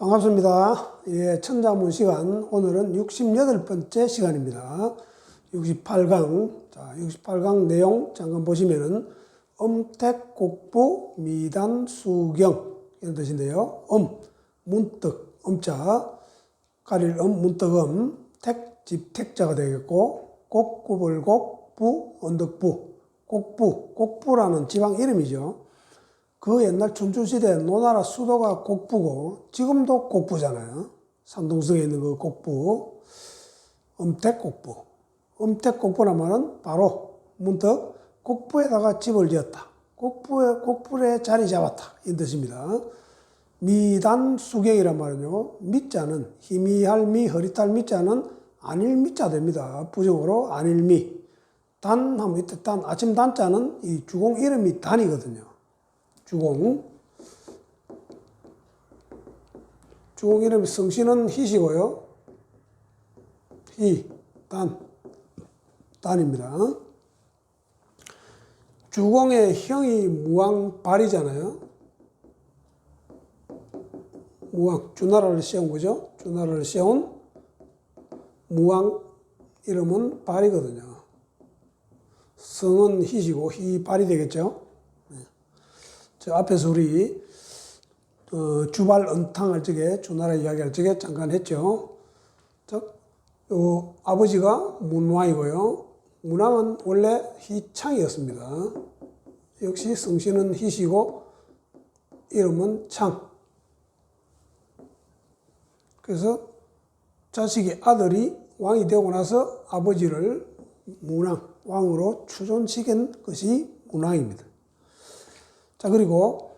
반갑습니다. 예, 천자문 시간, 오늘은 68번째 시간입니다. 68강, 자, 68강 내용 잠깐 보시면은, 엄택, 곡부, 미단, 수경, 이런 뜻인데요. 문득, 엄자, 가릴 문득 택, 집택자가 되겠고, 곡구불곡, 부, 언덕부, 곡부라는 지방 이름이죠. 그 옛날 춘추시대 노나라 수도가 곡부고 지금도 곡부잖아요. 산둥성에 있는 그 곡부, 엄택곡부. 엄택곡부란 말은 바로 문득 곡부에다가 집을 지었다. 곡부에 자리 잡았다. 이 뜻입니다. 미단 수경이란 말은요. 미자는 희미할 미, 흐릿할 미자는 안일 미자 됩니다. 부정어로 안일 미. 단 하면 이때 단, 아침 단자는 이 주공 이름이 단이거든요. 주공 이름이 성씨는 희시고요. 단입니다. 주공의 형이 무왕발이잖아요. 주나라를 세운 거죠. 주나라를 세운 무왕 이름은 발이거든요. 성은 희시고 희발이 되겠죠. 저 앞에서 우리 주발 언탕할 적에 주나라 이야기할 적에 잠깐 했죠. 아버지가 문왕이고요. 문왕은 원래 희창이었습니다. 역시 성씨는 희시고 이름은 창. 그래서 자식의 아들이 왕이 되고 나서 아버지를 왕으로 추존시킨 것이 문왕입니다. 자, 그리고,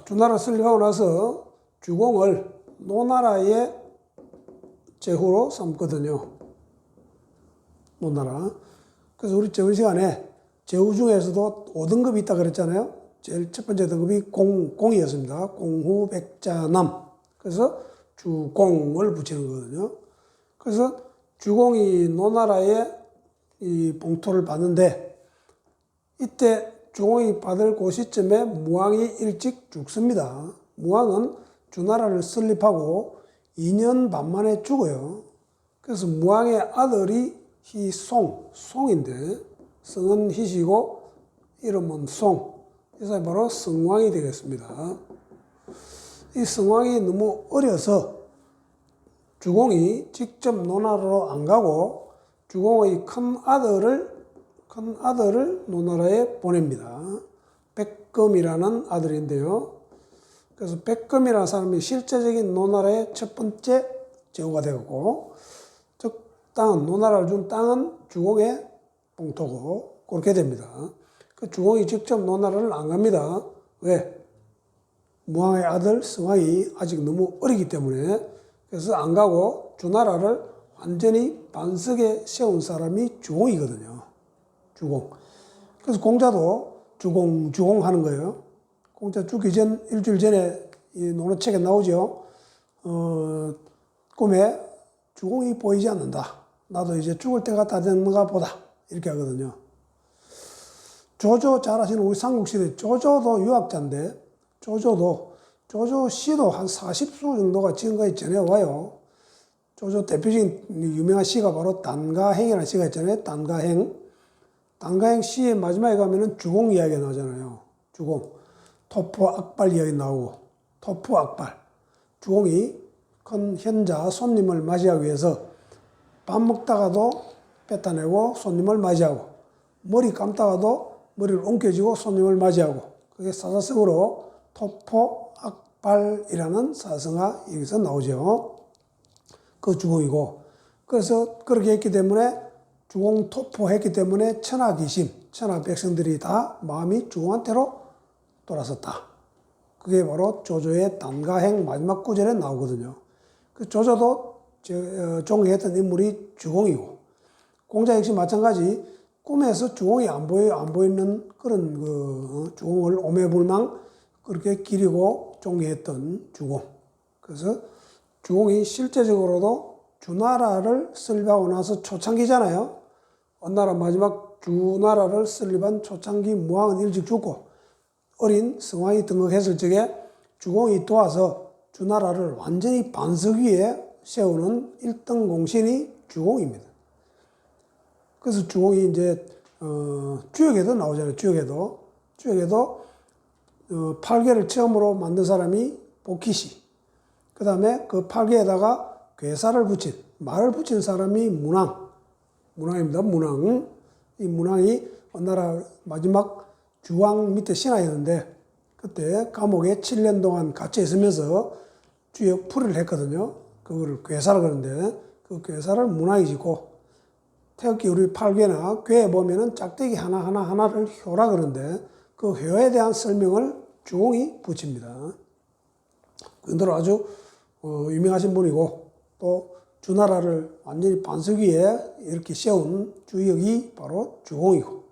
주나라 설립하고 나서 주공을 노나라의 제후로 삼거든요. 노나라. 그래서 우리 저번 시간에 제후 중에서도 5등급이 있다 그랬잖아요. 제일 첫 번째 등급이 공이었습니다. 공후 백자남. 그래서 주공을 붙이는 거거든요. 그래서 주공이 노나라의 이 봉토를 받는데, 이때 주공이 받을 그 시점에 무왕이 일찍 죽습니다. 무왕은 주나라를 설립하고 2년 반 만에 죽어요. 그래서 무왕의 아들이 송인데, 성은 희시고 이름은 송. 이 사람이 바로 성왕이 되겠습니다. 이 성왕이 너무 어려서 주공이 직접 노나라로 안 가고 주공의 큰 아들을 노나라에 보냅니다. 백검이라는 아들인데요. 그래서 백검이라는 사람이 실제적인 노나라의 첫 번째 제후가 되고, 즉 노나라를 준 땅은 주공의 봉토고 그렇게 됩니다. 그 주공이 직접 노나라를 안 갑니다. 왜? 무왕의 아들 성왕이 아직 너무 어리기 때문에. 그래서 안 가고 주나라를 완전히 반석에 세운 사람이 주공이거든요. 주공. 그래서 공자도 주공 하는 거예요. 공자 죽기 전, 일주일 전에 이 논어책에 나오죠. 꿈에 주공이 보이지 않는다. 나도 이제 죽을 때가 다 됐는가 보다. 이렇게 하거든요. 조조 잘 아시는 우리 삼국시대 조조도 유학자인데, 조조 시도 한 40수 정도가 지금까지 전해와요. 조조 대표적인 유명한 시가 바로 단가행이라는 시가 있잖아요. 단가행 시의 마지막에 가면은 주공 이야기가 나오잖아요. 주공. 토포 악발 이야기 나오고, 토포 악발. 주공이 큰 현자 손님을 맞이하기 위해서 밥 먹다가도 뱉어내고 손님을 맞이하고, 머리 감다가도 머리를 옮겨지고 손님을 맞이하고, 그게 사사성어로 토포 악발이라는 사성어가 여기서 나오죠. 그 주공이고, 그래서 그렇게 했기 때문에 주공 토포했기 때문에 천하 백성들이 다 마음이 주공한테로 돌아섰다. 그게 바로 조조의 단가행 마지막 구절에 나오거든요. 그 조조도 종이했던 인물이 주공이고, 공자 역시 마찬가지 꿈에서 주공이 안 보이는 그런 주공을 오매불망 그렇게 기리고 종이했던 주공. 그래서 주공이 실제적으로도 주나라를 설립하고 나서 초창기잖아요. 어느 나라 마지막 주나라를 설립한 초창기 무왕은 일찍 죽고 어린 성왕이 등극했을 적에 주공이 도와서 주나라를 완전히 반석 위에 세우는 1등 공신이 주공입니다. 그래서 주공이 이제 주역에도 나오잖아요. 주역에도 8개를 처음으로 만든 사람이 보키시. 그 다음에 그 8개에다가 괴사를 붙인, 말을 붙인 사람이 문왕입니다. 문왕. 이 문왕이 어느 나라 마지막 주왕 밑에 신하였는데 그때 감옥에 7년 동안 갇혀 있으면서 주역 풀이를 했거든요. 그거를 괴사를 그러는데 그 괴사를 문왕이 짓고 태극기 우리 8괴나 괴에 보면은 짝대기 하나를 효라 그러는데 그 효에 대한 설명을 주공이 붙입니다. 그대로 아주 유명하신 분이고 또 주나라를 완전히 반석 위에 이렇게 세운 주역이 바로 주공이고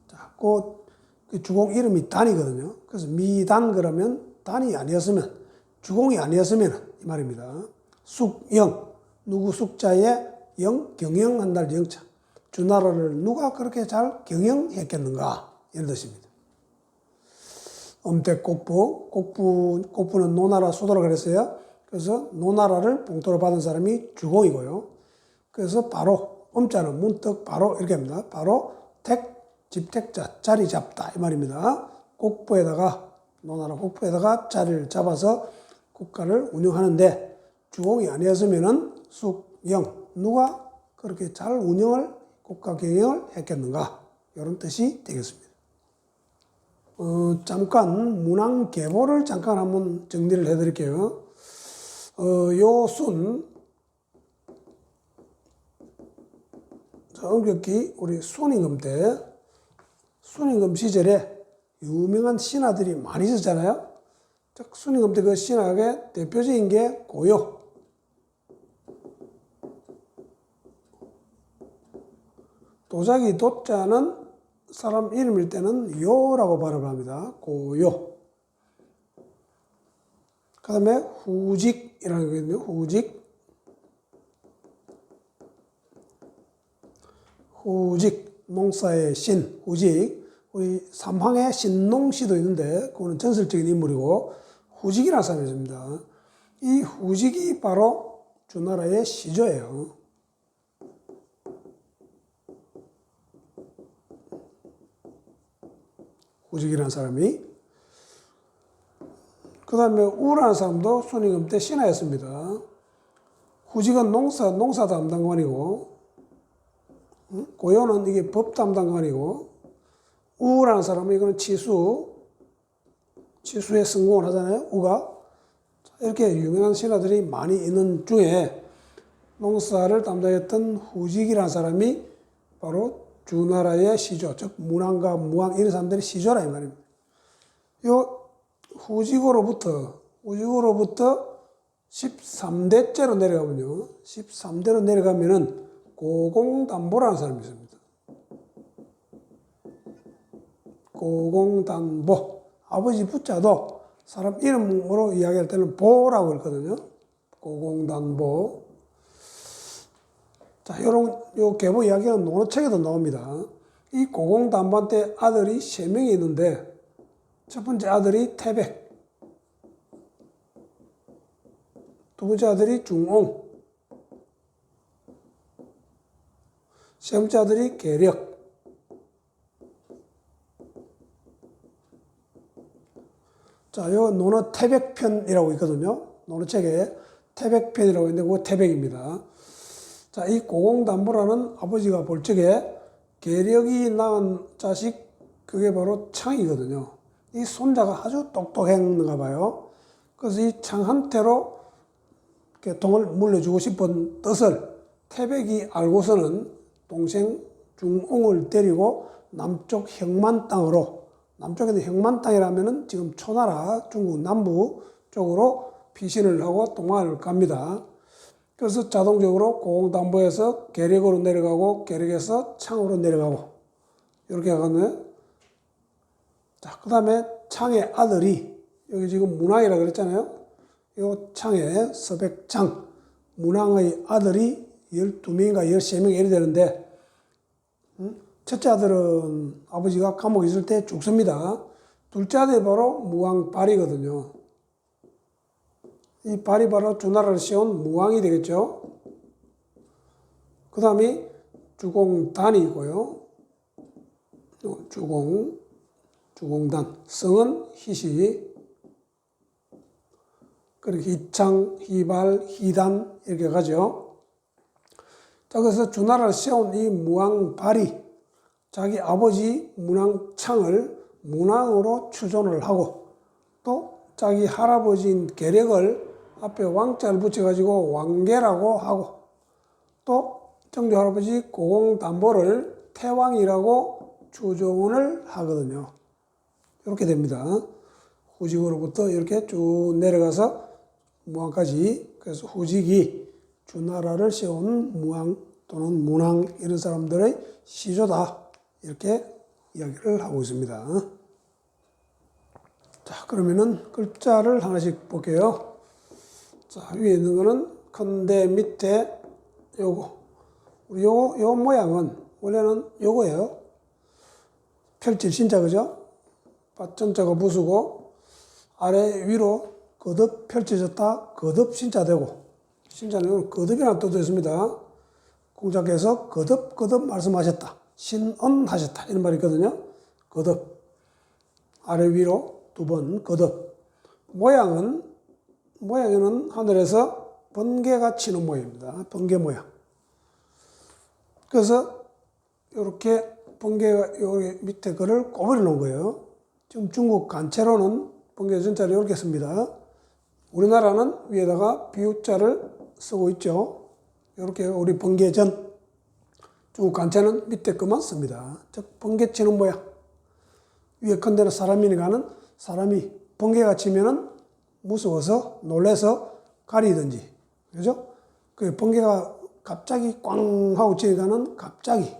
자, 그 주공 이름이 단이거든요. 그래서 미단 그러면 단이 아니었으면 주공이 아니었으면 이 말입니다. 숙영 누구 숙자에 영 경영한다는 영자 주나라를 누가 그렇게 잘 경영했겠는가 이런 뜻입니다. 곡부는 노나라 수도라 그랬어요. 그래서 노나라를 봉토로 받은 사람이 주공이고요. 그래서 바로 엄자는 문득 바로 이렇게 합니다. 바로 집택자 자리 잡다 이 말입니다. 노나라 곡부에다가 자리를 잡아서 국가를 운영하는데 주공이 아니었으면은 숙영 누가 그렇게 잘 운영을 국가 경영을 했겠는가 이런 뜻이 되겠습니다. 잠깐 문왕 계보를 잠깐 한번 정리를 해드릴게요. 요 순, 엄격히 우리 순임금 때, 순임금 시절에 유명한 신하들이 많이 있었잖아요. 순임금 때 그 신하의 대표적인 게 고요. 도자기 도자는 사람 이름일 때는 요라고 발음을 합니다. 고요. 그 다음에 후직이라는 게 있네요. 후직, 농사의 신, 후직. 우리 삼황의 신농시도 있는데 그거는 전설적인 인물이고 후직이라는 사람이 있습니다. 이 후직이 바로 주나라의 시조예요. 후직이라는 사람이. 그 다음에 우라는 사람도 순임금 때 신하였습니다. 후직은 농사 담당관이고, 고요는 이게 법 담당관이고, 우라는 사람은 이거는 치수에 성공을 하잖아요. 우가. 이렇게 유명한 신하들이 많이 있는 중에 농사를 담당했던 후직이라는 사람이 바로 주나라의 시조, 즉 문왕과 무왕 이런 사람들이 시조라 이 말입니다. 요 후직으로부터 13대째로 내려가면요. 13대로 내려가면은 고공단보라는 사람이 있습니다. 고공단보. 아버지 부자도 사람 이름으로 이야기할 때는 보라고 했거든요. 고공단보. 자, 요 계보 이야기는 논어책에도 나옵니다. 이 고공단보한테 아들이 3명이 있는데 첫 번째 아들이 태백, 두 번째 아들이 중옹, 세 번째 아들이 계력. 자, 요 논어 태백편이라고 있거든요. 논어책에 태백편이라고 있는데 그거 태백입니다. 자, 이 고공단보라는 아버지가 볼 적에 계력이 낳은 자식 그게 바로 창이거든요. 이 손자가 아주 똑똑했는가 봐요. 그래서 이 창한테로 돈을 물려주고 싶은 뜻을 태백이 알고서는 동생 중옹을 데리고 남쪽 형만 땅으로, 남쪽에는 형만 땅이라면은 지금 초나라 중국 남부 쪽으로 피신을 하고 동안을 갑니다. 그래서 자동적으로 고공단보에서 계력으로 내려가고 계력에서 창으로 내려가고 이렇게 가거든요. 자, 그 다음에 창의 아들이 여기 지금 문왕이라고 그랬잖아요. 이 창의 서백창 문왕의 아들이 12명인가 13명 이렇게 되는데 첫째 아들은 아버지가 감옥에 있을 때 죽습니다. 둘째 아들이 바로 무왕발이거든요. 이 발이 바로 주나라를 씌운 무왕이 되겠죠. 그 다음에 주공단이고요. 주공단. 성은 희시. 그리고 희창, 희발, 희단 이렇게 가죠. 자, 그래서 주나라를 세운 이 무왕발이 자기 아버지 문왕창을 문왕으로 추존을 하고 또 자기 할아버지인 계력을 앞에 왕자를 붙여가지고 왕계라고 하고 또 정조 할아버지 고공담보를 태왕이라고 추존을 하거든요. 이렇게 됩니다. 후직으로부터 이렇게 쭉 내려가서 무왕까지. 그래서 후직이 주나라를 세운 무왕 또는 문왕 이런 사람들의 시조다. 이렇게 이야기를 하고 있습니다. 자, 그러면은 글자를 하나씩 볼게요. 자, 위에 있는 거는 큰데 밑에 요거. 요 모양은 원래는 요거예요. 펼칠 신자, 그죠? 받전자가 부수고 아래 위로 거듭 펼쳐졌다. 거듭 신자 되고. 신자는 거듭이라는 뜻도 있습니다. 공자께서 거듭 말씀하셨다. 신언하셨다. 이런 말이 있거든요. 거듭. 아래 위로 두 번 거듭. 모양에는 하늘에서 번개가 치는 모양입니다. 번개 모양. 그래서 이렇게 번개가 여기 밑에 거를 꼬부려 놓은 거예요. 지금 중국 간체로는 번개 전자를 이렇게 씁니다. 우리나라는 위에다가 비유자를 쓰고 있죠. 이렇게 우리 번개전. 중국 간체는 밑에 것만 씁니다. 즉 번개 치는 모양. 위에 큰 데는 사람이니까는 사람이 번개가 치면은 무서워서 놀래서 가리든지, 그죠? 그 번개가 갑자기 꽝 하고 치니까는 갑자기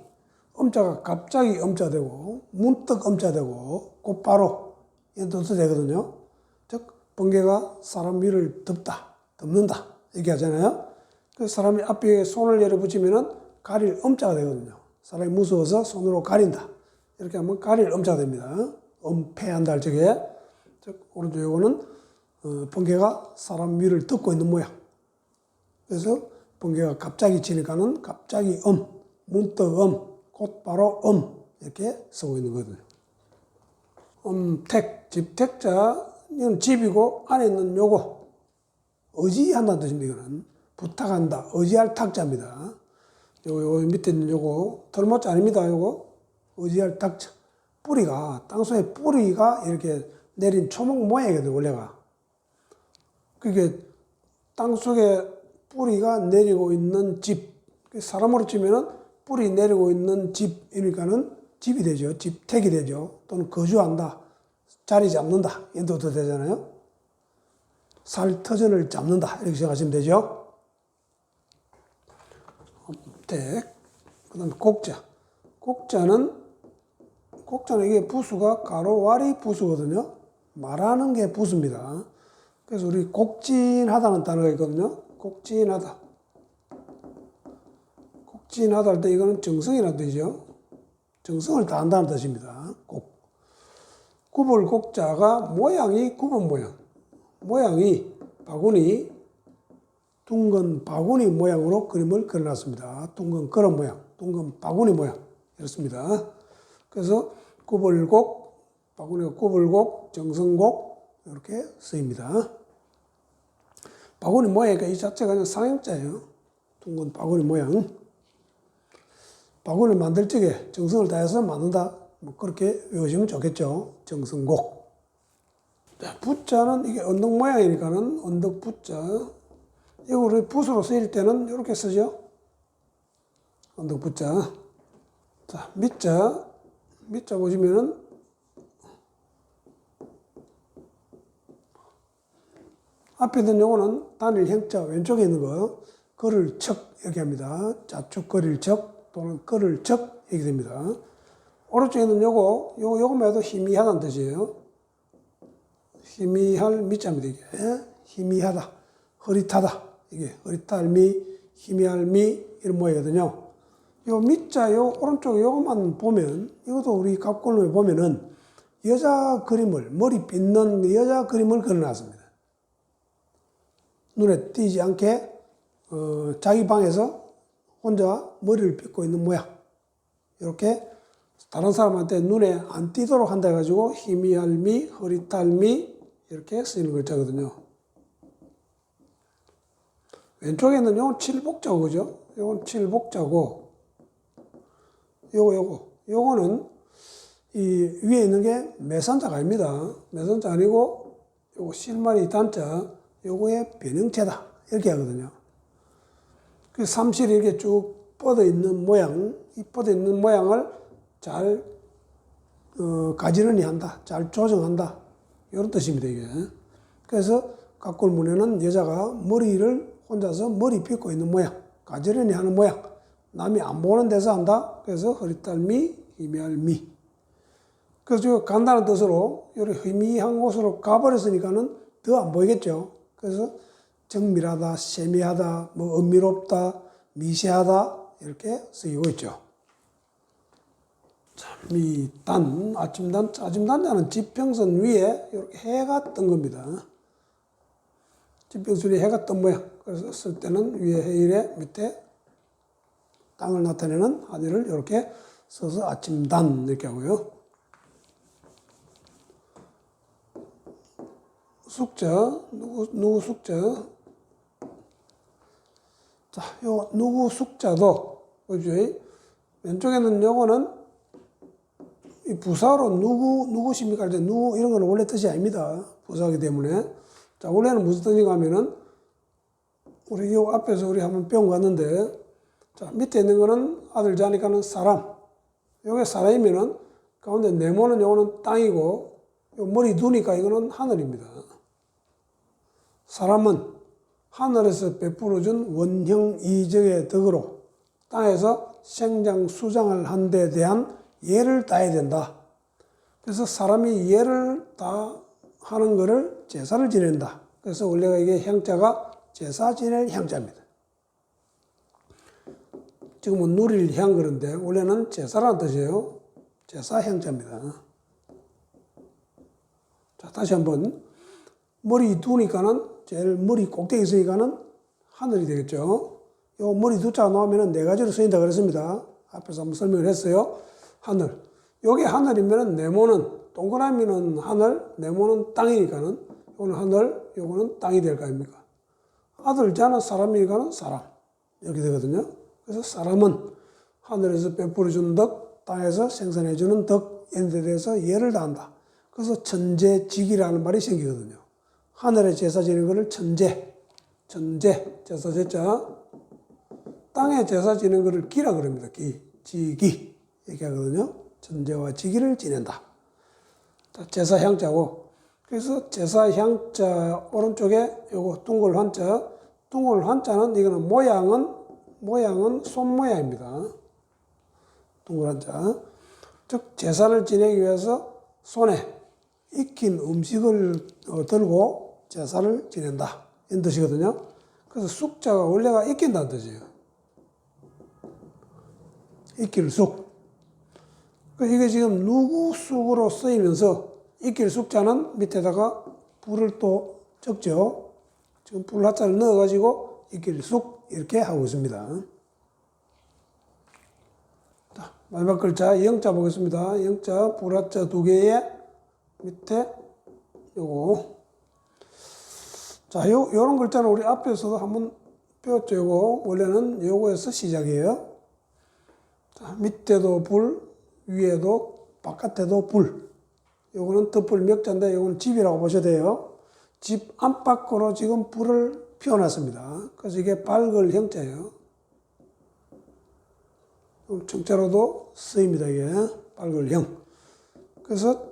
엄자가 갑자기 엄자되고 문득 엄자되고 곧바로 이런 뜻도 되거든요. 즉 번개가 사람 위를 덮는다 이렇게 하잖아요. 그 사람이 앞에 손을 내려 붙이면은 가릴 엄자가 되거든요. 사람이 무서워서 손으로 가린다. 이렇게 하면 가릴 엄자가 됩니다. 엄폐한다 할 적에. 즉 오른쪽 요거는 번개가 사람 위를 덮고 있는 모양. 그래서 번개가 갑자기 치니까는 갑자기 문득 곧바로 이렇게 쓰고 있는 거거든요. 집택자, 이건 집이고 안에 있는 요거 의지한다는 뜻입니다. 이거는 부탁한다, 의지할 탁자입니다. 요 밑에 있는 요거 털모자 아닙니다. 요거 의지할 탁자. 뿌리가 땅속에 뿌리가 이렇게 내린 초목 모양이거든요. 원래가 그게 땅속에 뿌리가 내리고 있는 집. 사람으로 치면은 뿌리 내리고 있는 집이니까는 집이 되죠. 집택이 되죠. 또는 거주한다. 자리 잡는다. 이런 뜻도 되잖아요. 살터전을 잡는다. 이렇게 생각하시면 되죠. 택. 그 다음에 곡자. 곡자는 이게 부수가 가로와리 부수거든요. 말하는 게 부수입니다. 그래서 우리 곡진하다는 단어가 있거든요. 곡진하다. 곡진하다 할 때 이거는 정성이라는 뜻이죠. 정성을 다한다는 뜻입니다. 구불곡자가 모양이 구분 모양. 모양이 바구니, 둥근 바구니 모양으로 그림을 그려놨습니다. 둥근 그런 모양, 둥근 바구니 모양. 이렇습니다. 그래서 구불곡, 바구니가 구불곡, 정성곡 이렇게 쓰입니다. 바구니 모양이니까 이 자체가 그냥 상형자예요. 둥근 바구니 모양. 바구니를 만들 적에 정성을 다해서 만든다. 뭐 그렇게 외우시면 좋겠죠. 정성곡. 자, 붓자는 이게 언덕 모양이니까는 언덕 붓자. 이거를 붓으로 쓰일 때는 이렇게 쓰죠. 언덕 붓자. 자, 밑자. 밑자 보시면은 앞에 있는 요거는 단일 형자 왼쪽에 있는 거 거를 척 이렇게 합니다. 자축 거릴 척 또는 거를 척 이렇게 됩니다. 오른쪽에 있는 요거만 해도 희미하다는 뜻이에요. 희미할 미자입니다. 이게 희미하다, 흐릿하다. 이게 흐릿할 미, 희미할 미 이런 모양이거든요. 요 밑자 요 오른쪽 요것만 보면 이것도 우리 갑골로에 보면은 여자 그림을 머리 빗는 여자 그림을 그려놨습니다. 눈에 띄지 않게 자기 방에서 혼자 머리를 빗고 있는 모양. 이렇게 다른 사람한테 눈에 안 띄도록 한다 해가지고 희미할미, 흐릿할미 이렇게 쓰이는 글자거든요. 왼쪽에는 이건 칠복자고, 그죠? 이건 칠복자고, 요거는 이 위에 있는 게 매산자가 아닙니다. 매산자 아니고 요거 실마리 단자, 요거의 변형체다 이렇게 하거든요. 그 삼실이 이렇게 쭉 뻗어 있는 모양, 이 뻗어 있는 모양을 잘 가지런히 한다, 잘 조정한다 이런 뜻입니다 이게. 그래서 가꿀문에는 여자가 머리를 혼자서 머리 빗고 있는 모양, 가지런히 하는 모양, 남이 안 보는 데서 한다. 그래서 흐릿할미, 희미할미. 그래서 간단한 뜻으로 이렇게 희미한 곳으로 가버렸으니까는 더 안 보이겠죠. 그래서 정밀하다, 세미하다, 뭐 은밀롭다, 미세하다 이렇게 쓰이고 있죠. 자, 미단, 아침단, 아침단자는 지평선 위에 이렇게 해가 뜬 겁니다. 지평선 위에 해가 뜬 모양. 그래서 쓸 때는 위에 해일에 밑에 땅을 나타내는 하늘을 이렇게 써서 아침단 이렇게 하고요. 숙자, 누구 숙자. 자, 요 누구 숙자도, 그죠? 왼쪽에는 요거는 이 부사로 누구십니까? 이제 누구 이런 거는 원래 뜻이 아닙니다. 부사이기 때문에. 자, 원래는 무슨 뜻인가 하면은 우리 요 앞에서 우리 한번 배운 거 같는데, 자, 밑에 있는 거는 아들 자니까는 사람. 요게 사람이면은 가운데 네모는 요거는 땅이고, 요 머리 두니까 이거는 하늘입니다. 사람은 하늘에서 베풀어준 원형 이적의 덕으로 땅에서 생장 수장을 한 데 대한 예를 따야 된다. 그래서 사람이 예를 다 하는 거를 제사를 지낸다. 그래서 원래가 이게 향자가 제사 지낼 향자입니다. 지금은 누릴 향 그런데 원래는 제사라는 뜻이에요. 제사 향자입니다. 자, 다시 한번 머리 두니까는 제일 머리 꼭대기 있으니까는 하늘이 되겠죠. 요 머리 두 자가 나오면은 네 가지로 쓰인다 그랬습니다. 앞에서 한번 설명을 했어요. 하늘. 요게 하늘이면은 네모는 동그라미는 하늘, 네모는 땅이니까는 요거는 하늘, 요거는 땅이 될 거 아닙니까? 아들 자는 사람이니까는 사람. 이렇게 되거든요. 그래서 사람은 하늘에서 베풀어주는 덕, 땅에서 생산해주는 덕, 이런 데 대해서 예를 다한다. 그래서 천재직이라는 말이 생기거든요. 하늘에 제사 지는 것을 천재, 제사 제자. 땅에 제사 지는 것을 기라 그럽니다. 지기. 이렇게 하거든요. 천재와 지기를 지낸다. 제사 향자고. 그래서 제사 향자 오른쪽에 요거 둥글 한자. 둥글 한자는 이거는 모양은 손 모양입니다. 둥글 한자. 즉 제사를 지내기 위해서 손에 익힌 음식을 들고 제사를 지낸다. 이런 뜻이거든요. 그래서 숙자가 원래가 익힌다는 뜻이에요. 익힐 숙. 이게 지금 누구 숙으로 쓰이면서 익힐 숙자는 밑에다가 불을 또 적죠. 지금 불화자를 넣어가지고 익힐 숙 이렇게 하고 있습니다. 자, 마지막 글자 영자 보겠습니다. 영자 불화자 두 개에 밑에 요거. 자, 요런 글자는 우리 앞에서도 한번 배웠죠. 요거. 원래는 요거에서 시작이에요. 자, 밑에도 불, 위에도, 바깥에도 불. 요거는 덧불 몇자인데 요거는 집이라고 보셔야 돼요. 집 안팎으로 지금 불을 피워놨습니다. 그래서 이게 밝을 형자예요. 정자로도 쓰입니다. 이게 밝을 형. 그래서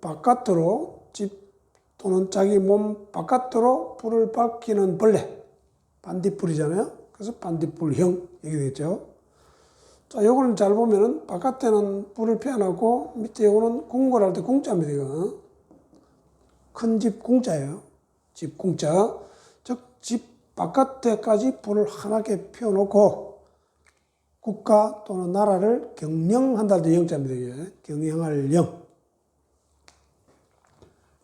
바깥으로 집 또는 자기 몸 바깥으로 불을 밝히는 벌레. 반딧불이잖아요. 그래서 반딧불형 이게 되겠죠. 자, 요거는 잘 보면은 바깥에는 불을 피워놓고 밑에 요거는 궁궐할 때 궁자입니다. 이거. 큰 집 궁자예요. 집 궁자. 즉, 집 바깥에까지 불을 환하게 피워놓고 국가 또는 나라를 경영한다는 영자입니다. 이게. 경영할 영.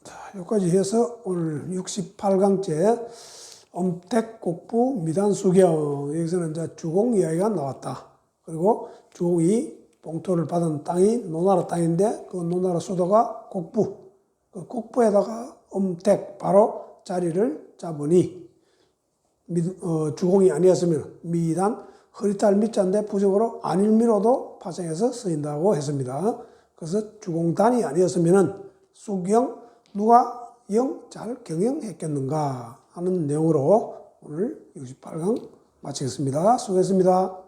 자, 여기까지 해서 오늘 68강째 엄택, 곡부, 미단, 수경. 여기서는 이제 주공 이야기가 나왔다. 그리고 주공이 봉투를 받은 땅이 노나라 땅인데 그 노나라 수도가 곡부. 그 곡부에다가 엄택, 바로 자리를 잡으니 주공이 아니었으면 미단, 허리탈 미자인데 부적으로 안일미로도 파생해서 쓰인다고 했습니다. 그래서 주공단이 아니었으면 수경, 누가 잘 경영했겠는가 하는 내용으로 오늘 68강 마치겠습니다. 수고했습니다.